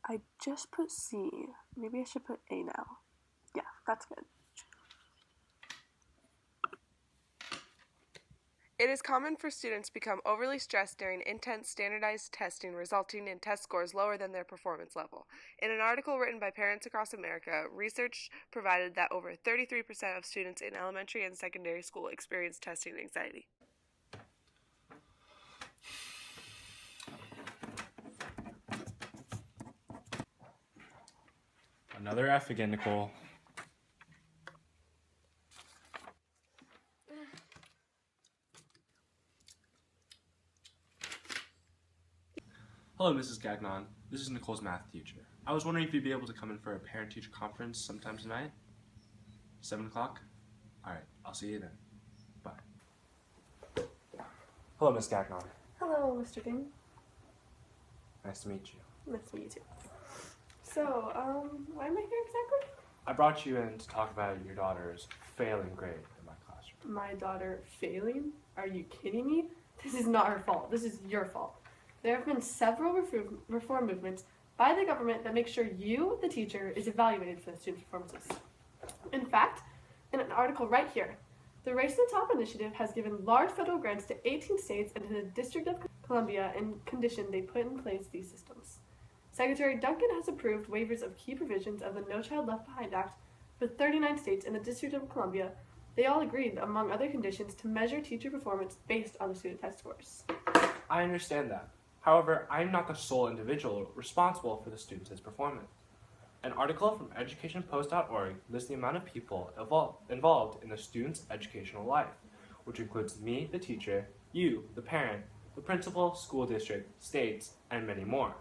I just put C. Maybe I should put A now. Yeah, that's good. It is common for students to become overly stressed during intense standardized testing, resulting in test scores lower than their performance level. In an article written by parents across America, research provided that over 33% of students in elementary and secondary school experience testing anxiety. Another F again, Nicole. Hello, Mrs. Gagnon. This is Nicole's math teacher. I was wondering if you'd be able to come in for a parent-teacher conference sometime tonight? 7 o'clock? Alright, I'll see you then. Bye. Hello, Miss Gagnon. Hello, Mr. King. Nice to meet you. Nice to meet you too. So, why am I here exactly? I brought you in to talk about your daughter's failing grade in my classroom. My daughter failing? Are you kidding me? This is not her fault. This is your fault. There have been several reform movements by the government that make sure you, the teacher, is evaluated for the student's performances. In fact, in an article right here, the Race to the Top initiative has given large federal grants to 18 states and to the District of Columbia in condition they put in place these systems. Secretary Duncan has approved waivers of key provisions of the No Child Left Behind Act for 39 states and the District of Columbia. They all agreed, among other conditions, to measure teacher performance based on the student test scores. I understand that. However, I am not the sole individual responsible for the students' performance. An article from educationpost.org lists the amount of people involved in the student's educational life, which includes me, the teacher, you, the parent, the principal, school district, states, and many more.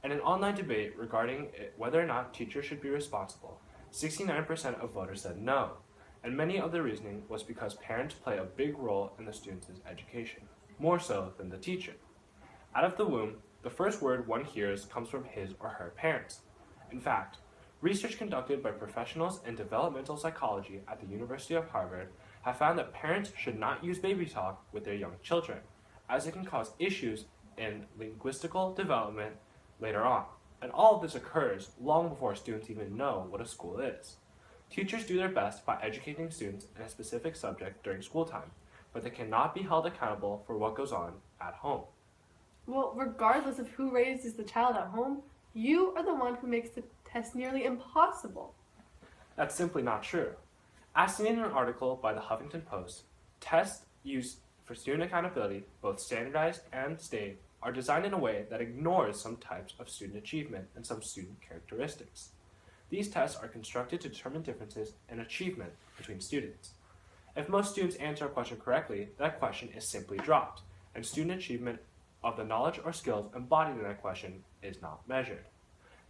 In an online debate regarding whether or not teachers should be responsible, 69% of voters said no, and many of the reasoning was because parents play a big role in the student's education, more so than the teacher. Out of the womb, the first word one hears comes from his or her parents. In fact, research conducted by professionals in developmental psychology at the University of Harvard have found that parents should not use baby talk with their young children, as it can cause issues in linguistical development later on. And all of this occurs long before students even know what a school is. Teachers do their best by educating students in a specific subject during school time, but they cannot be held accountable for what goes on at home. Well, regardless of who raises the child at home, you are the one who makes the test nearly impossible. That's simply not true. As seen in an article by the Huffington Post, tests used for student accountability, both standardized and state, are designed in a way that ignores some types of student achievement and some student characteristics. These tests are constructed to determine differences in achievement between students. If most students answer a question correctly, that question is simply dropped, and student achievement of the knowledge or skills embodied in that question is not measured.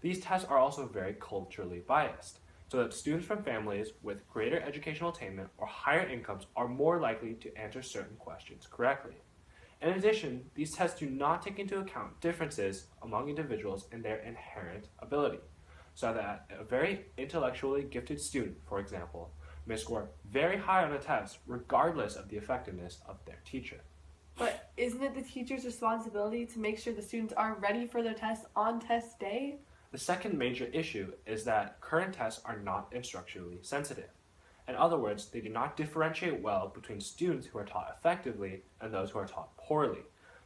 These tests are also very culturally biased, so that students from families with greater educational attainment or higher incomes are more likely to answer certain questions correctly. In addition, these tests do not take into account differences among individuals in their inherent ability, so that a very intellectually gifted student, for example, may score very high on a test regardless of the effectiveness of their teacher. But isn't it the teacher's responsibility to make sure the students are ready for their test on test day? The second major issue is that current tests are not instructionally sensitive. In other words, they do not differentiate well between students who are taught effectively and those who are taught poorly,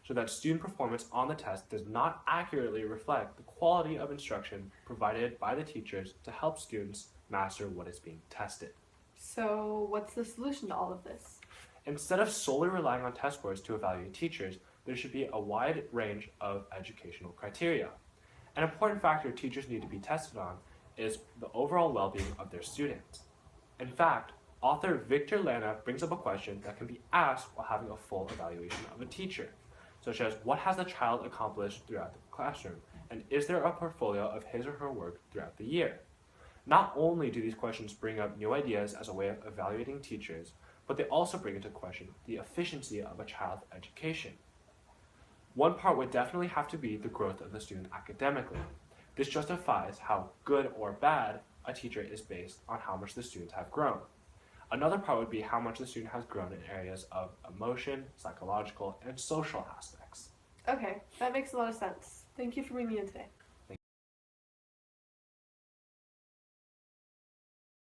so that student performance on the test does not accurately reflect the quality of instruction provided by the teachers to help students master what is being tested. So what's the solution to all of this? Instead of solely relying on test scores to evaluate teachers, there should be a wide range of educational criteria. An important factor teachers need to be tested on is the overall well-being of their students. In fact, author Victor Lana brings up a question that can be asked while having a full evaluation of a teacher, such as what has the child accomplished throughout the classroom, and is there a portfolio of his or her work throughout the year? Not only do these questions bring up new ideas as a way of evaluating teachers, but they also bring into question the efficiency of a child's education. One part would definitely have to be the growth of the student academically. This justifies how good or bad a teacher is based on how much the students have grown. Another part would be how much the student has grown in areas of emotion, psychological, and social aspects. Okay, that makes a lot of sense. Thank you for bringing me in today.